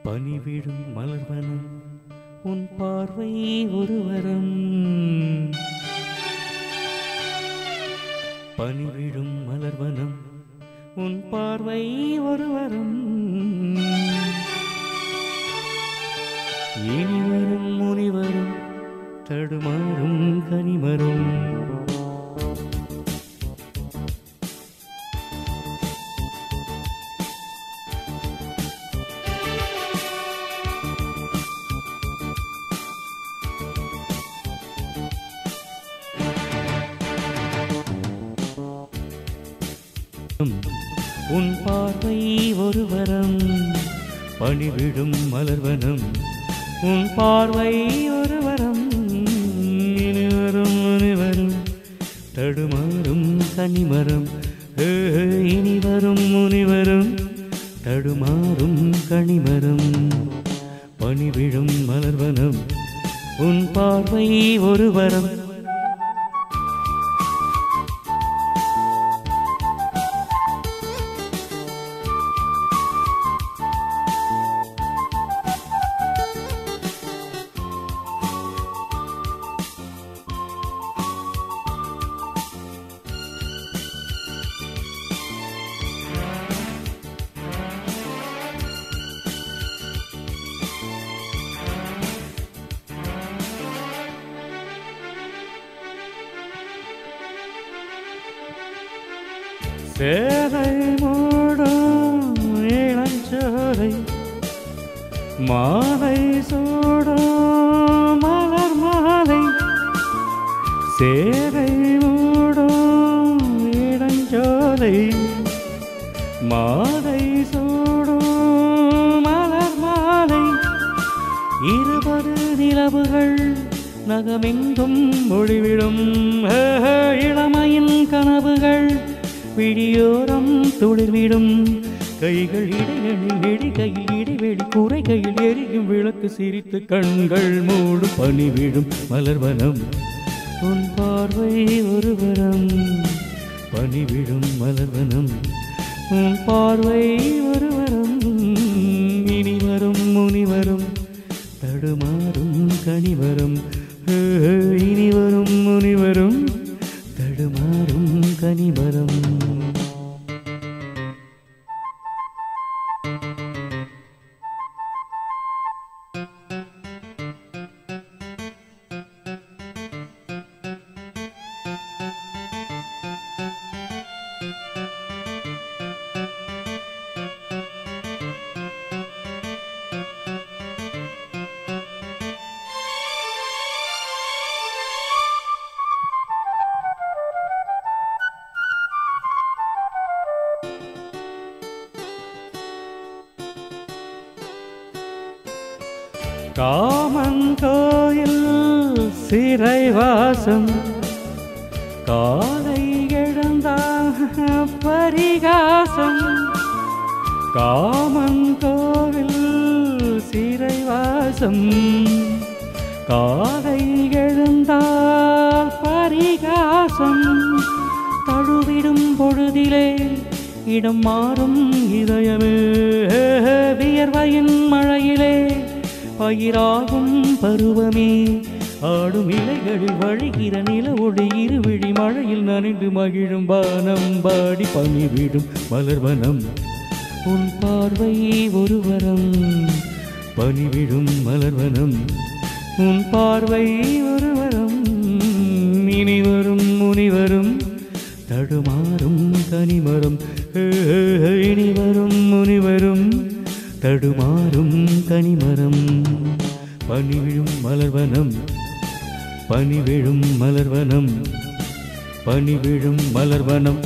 பனிவிடும் மலர்வனம் உன் பார்வை ஒரு வரம். பனிவிடும் மலர்வனம் உன் பார்வை ஒரு வரம். இனிவரும் முனிவரும் தடுமாறும் கனிமரும். உன் பார்வை ஒரு வரம். பனிவிடும் மலர்வனம் உன் பார்வை ஒரு வரம். இனிவரும் முனிவரும் தடுமாறும் கனிமரம். இனிவரும் முனிவரும் தடுமாறும் கனிமரம். பனிவிடும் மலர்வனம் உன் பார்வை ஒரு வரம். சேலை மூடும் இளஞ்சோலை மாலை சூடும் மலர் மாலை. சேலை மூடும் இளஞ்சோலை மாலை சூடும் மலர் மாலை. 20 நிலவுகள் நகமெங்கும் ஒளிவிடும். இளமையின் கனவுகள் விடியோரம் துளிர்விடும். கைகள் இடையணில் எடிகையில் இடைவெளி குறைகையில் எரியும் விளக்கு சிரித்து கண்கள் மூடும். பனிவிடும் மலர்வனம் உன் பார்வை ஒரு வரம். பனிவிடும் மலர்வனம் உன் பார்வை ஒரு வரம். இனிவரும் முனிவரும் தடுமாறும் கனிவரும். இனிவரும் முனிவரும் தடுமாறும் கனிமரம். காமன் கோயில் சிறைவாசம் காலை எழுந்தால் பரிகாசம். காமன் கோவில் சிறைவாசம் காலை எழுந்தால் பரிகாசம். தழுவிடும் பொழுதிலே இடம் மாறும் இதயமே. வியர்வையின் மழையிலே பயிராகும் பருவமே. ஆடும் இலைகளில் வழிகிற நில ஒளி இருவிழி மழையில் நனைந்து மகிழும் வானம் பாடி. பனிவிடும் மலர்வனம் உன் பார்வை ஒரு வரம். பனிவிடும் மலர்வனம் உன் பார்வை ஒரு வரம். இனிவரும் முனிவரும் தடுமாறும் கனிமரம். இனிவரும் முனிவரும் தடுமாறும் கனிமரம். பனிவிழும் மலர்வனம் பனிவிழும் மலர்வனம் பனிவிழும் மலர்வனம்.